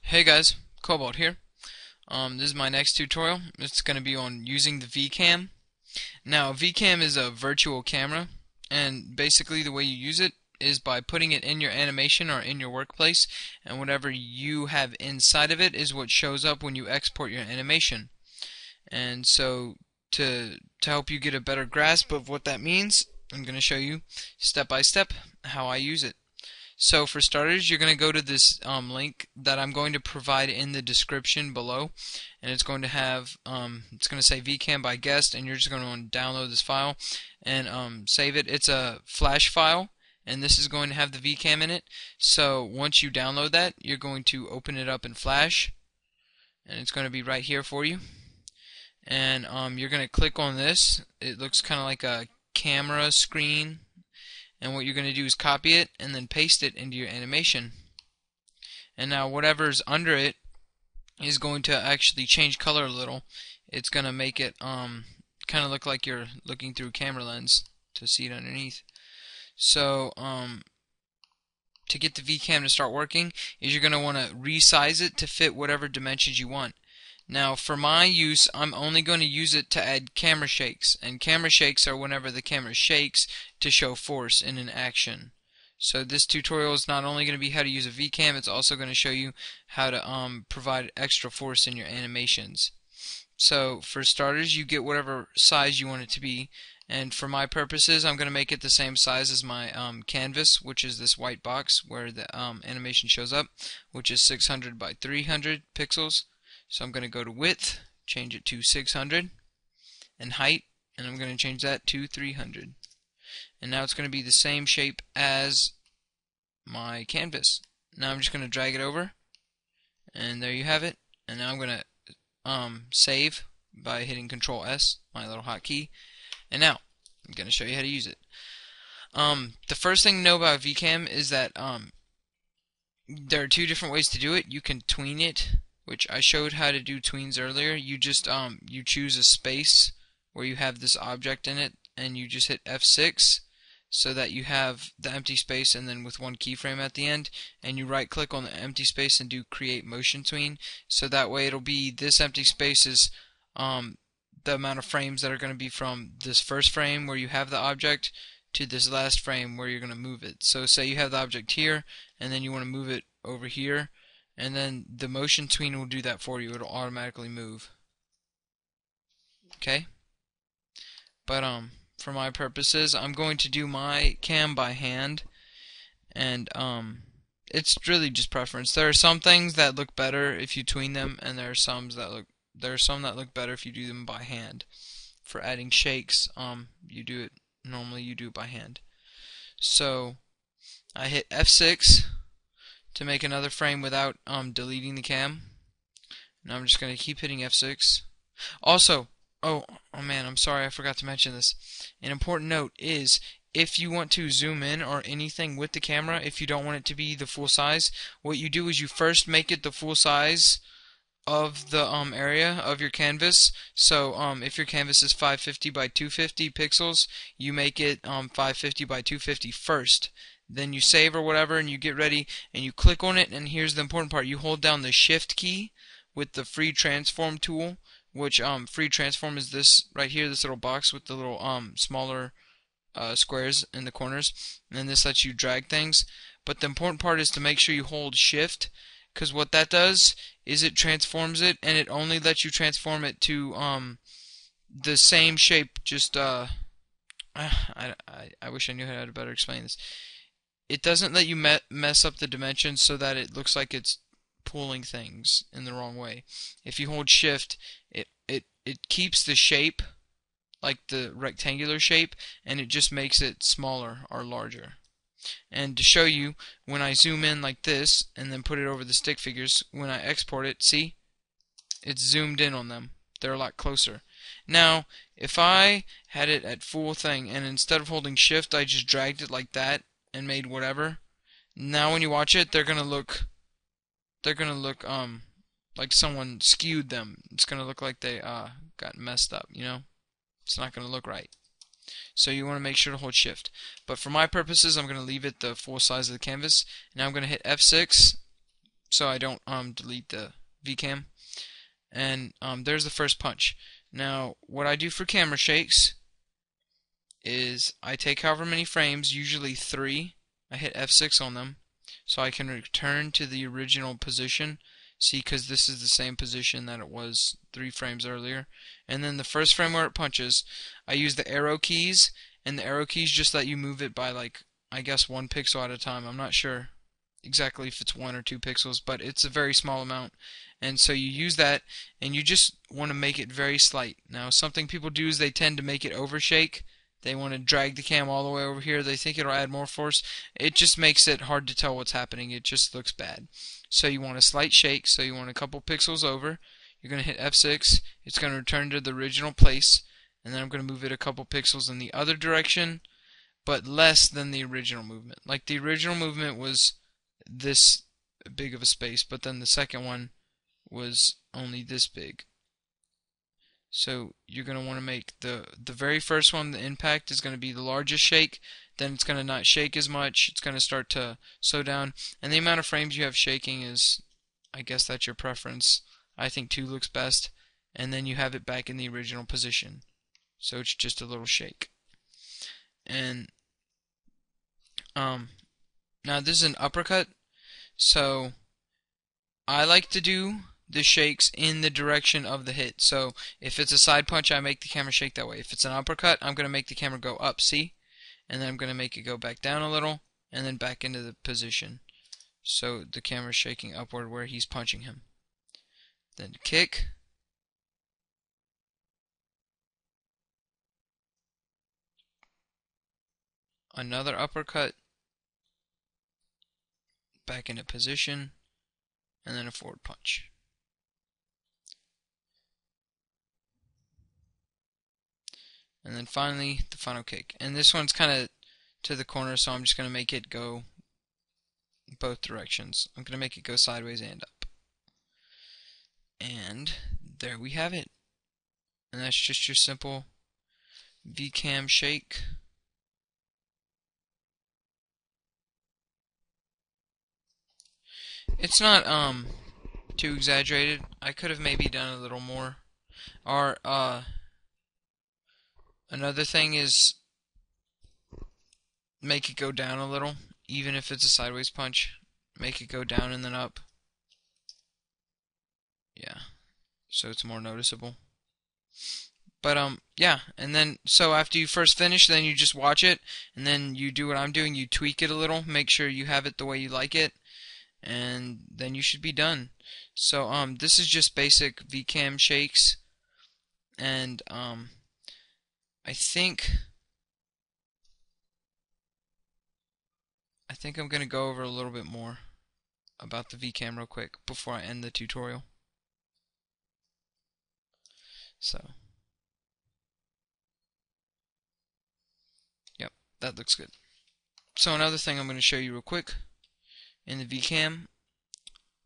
Hey guys, Cobalt here. This is my next tutorial. It's going to be on using the Vcam. Now, Vcam is a virtual camera, and basically the way you use it is by putting it in your animation or in your workplace, and whatever you have inside of it is what shows up when you export your animation. And so, to help you get a better grasp of what that means, I'm going to show you step by step how I use it. So for starters, you're going to go to this link that I'm going to provide in the description below, and it's going to have it's going to say Vcam by guest, and you're just going to download this file and save it. It's a flash file, and this is going to have the Vcam in it. So once you download that, you're going to open it up in Flash, and it's going to be right here for you. And you're going to click on this. It looks kind of like a camera screen. And what you're going to do is copy it and then paste it into your animation. And now whatever's under it is going to actually change color a little. It's going to make it kind of look like you're looking through a camera lens to see it underneath. So to get the Vcam to start working is you're going to want to resize it to fit whatever dimensions you want. Now for my use, I'm only going to use it to add camera shakes, and camera shakes are whenever the camera shakes to show force in an action. So this tutorial is not only going to be how to use a Vcam, it's also going to show you how to provide extra force in your animations. So for starters, you get whatever size you want it to be, and for my purposes, I'm going to make it the same size as my canvas, which is this white box where the animation shows up, which is 600 by 300 pixels. So I'm going to go to width, change it to 600, and height, and I'm going to change that to 300. And now it's going to be the same shape as my canvas. Now I'm just going to drag it over, and there you have it. And now I'm going to save by hitting Control S, my little hotkey. And now I'm going to show you how to use it. The first thing to know about Vcam is that there are two different ways to do it. You can tween it, which I showed how to do tweens earlier. You just you choose a space where you have this object in it, and you just hit F6 so that you have the empty space, and then with one keyframe at the end, and you right click on the empty space and do create motion tween. So that way it'll be this empty space is the amount of frames that are going to be from this first frame where you have the object to this last frame where you're going to move it. So say you have the object here, and then you want to move it over here, and then the motion tween will do that for you. It'll automatically move. Okay? But for my purposes, I'm going to do my cam by hand, and it's really just preference. There are some things that look better if you tween them, and there are some that look better if you do them by hand. For adding shakes, you do it by hand. So I hit F6 to make another frame without deleting the cam. Now I'm just going to keep hitting F6. Also, oh man, I'm sorry, I forgot to mention this. An important note is if you want to zoom in or anything with the camera, if you don't want it to be the full size, what you do is you first make it the full size of the area of your canvas. So if your canvas is 550 by 250 pixels, you make it 550 by 250 first. Then you save or whatever, and you get ready, and you click on it, and here's the important part. You hold down the Shift key with the Free Transform tool, which Free Transform is this right here, this little box with the little smaller squares in the corners, and this lets you drag things. But the important part is to make sure you hold Shift, because what that does is it transforms it, and it only lets you transform it to the same shape. Just I wish I knew how to better explain this. It doesn't let you mess up the dimensions so that it looks like it's pulling things in the wrong way. If you hold Shift, it keeps the shape, like the rectangular shape, and it just makes it smaller or larger. And to show you, when I zoom in like this and then put it over the stick figures, when I export it, see? It's zoomed in on them. They're a lot closer. Now, if I had it at full thing, and instead of holding Shift, I just dragged it like that and made whatever, now when you watch it, they're gonna look like someone skewed them. It's gonna look like they got messed up, you know? It's not gonna look right. So you want to make sure to hold Shift. But for my purposes, I'm going to leave it the full size of the canvas. Now I'm going to hit F6, so I don't delete the Vcam. And there's the first punch. Now, what I do for camera shakes is I take however many frames, usually 3, I hit F6 on them, so I can return to the original position. See, because this is the same position that it was 3 frames earlier. And then the first frame where it punches, I use the arrow keys, and the arrow keys just let you move it by, like, I guess 1 pixel at a time. I'm not sure exactly if it's 1 or 2 pixels, but it's a very small amount. And so you use that, and you just want to make it very slight. Now, something people do is they tend to make it overshake. They want to drag the cam all the way over here. They think it'll add more force. It just makes it hard to tell what's happening. It just looks bad. So you want a slight shake. So you want a couple pixels over. You're going to hit F6. It's going to return to the original place. And then I'm going to move it a couple pixels in the other direction, but less than the original movement. Like the original movement was this big of a space, but then the second one was only this big. So you're going to want to make the very first one, the impact, is going to be the largest shake. Then it's going to not shake as much. It's going to start to slow down. And the amount of frames you have shaking is, I guess that's your preference. I think 2 looks best. And then you have it back in the original position. So it's just a little shake. And now this is an uppercut. So I like to do the shakes in the direction of the hit. So if it's a side punch, I make the camera shake that way. If it's an uppercut, I'm going to make the camera go up, see? And then I'm going to make it go back down a little, and then back into the position. So the camera's shaking upward where he's punching him. Then kick. Another uppercut. Back into position. And then a forward punch. And then finally, the final kick. And this one's kind of to the corner, so I'm just going to make it go both directions. I'm going to make it go sideways and up. And there we have it. And that's just your simple Vcam shake. It's not too exaggerated. I could have maybe done a little more. Or another thing is make it go down a little, even if it's a sideways punch. Make it go down and then up. Yeah, so it's more noticeable. But yeah, and then so after you first finish, then you just watch it, and then you do what I'm doing. You tweak it a little, make sure you have it the way you like it, and then you should be done. So this is just basic Vcam shakes, and I think I'm gonna go over a little bit more about the Vcam real quick before I end the tutorial. So, yep, that looks good. So another thing I'm going to show you real quick, in the Vcam,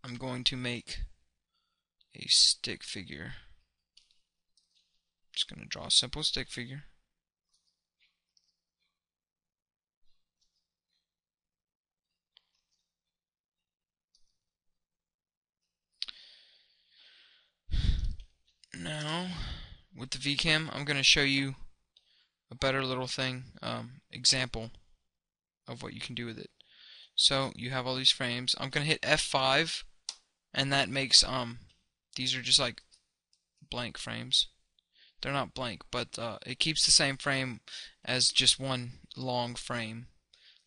I'm going to make a stick figure. Just going to draw a simple stick figure. Now, with the Vcam, I'm going to show you a better little thing, example of what you can do with it. So you have all these frames. I'm going to hit F5, and that makes these are just like blank frames. They're not blank, but it keeps the same frame as just one long frame.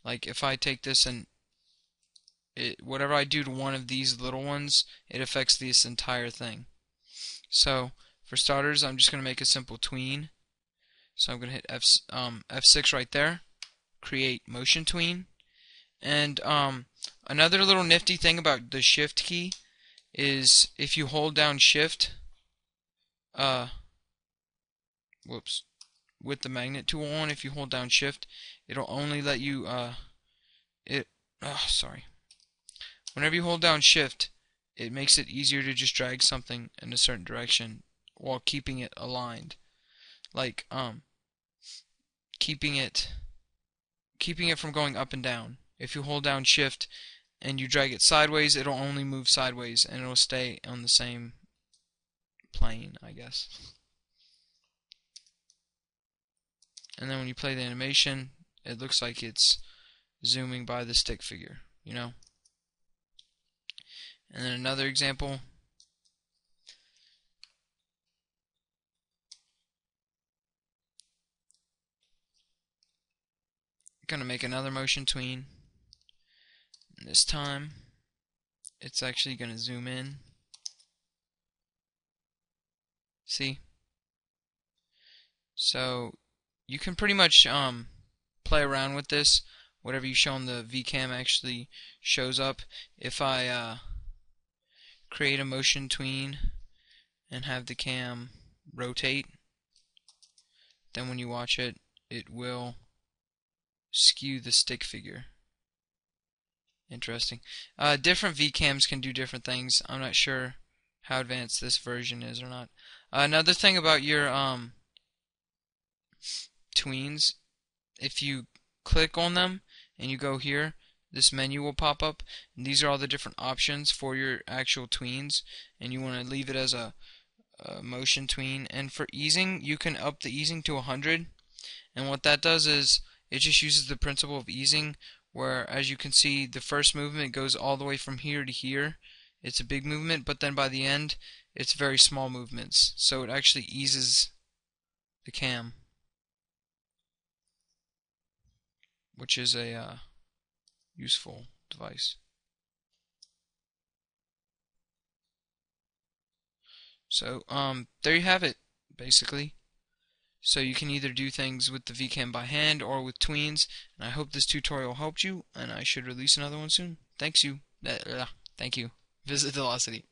Like if I take this and whatever I do to one of these little ones, it affects this entire thing. So for starters, I'm just going to make a simple tween. So I'm going to hit F6 right there, create motion tween. And another little nifty thing about the shift key is if you hold down shift, with the magnet tool on, if you hold down shift, it'll only let you, whenever you hold down shift, it makes it easier to just drag something in a certain direction while keeping it aligned. Like, keeping it from going up and down. If you hold down shift, and you drag it sideways, it'll only move sideways and it'll stay on the same plane, I guess. And then when you play the animation, it looks like it's zooming by the stick figure, you know? And then another example. Gonna make another motion tween. And this time, it's actually gonna zoom in. See? So you can pretty much play around with this. Whatever you show on the Vcam actually shows up. If I create a motion tween and have the cam rotate, then when you watch it, it will skew the stick figure. Interesting. Different Vcams can do different things. I'm not sure how advanced this version is or not. Another thing about your tweens, if you click on them and you go here, this menu will pop up, and these are all the different options for your actual tweens, and you want to leave it as a motion tween. And for easing, you can up the easing to 100, and what that does is it just uses the principle of easing, where as you can see, the first movement goes all the way from here to here. It's a big movement, but then by the end it's very small movements, so it actually eases the cam, which is a useful device. So there you have it, basically. So you can either do things with the Vcam by hand or with tweens, and I hope this tutorial helped you, and I should release another one soon. Thank you. Visit Velocity.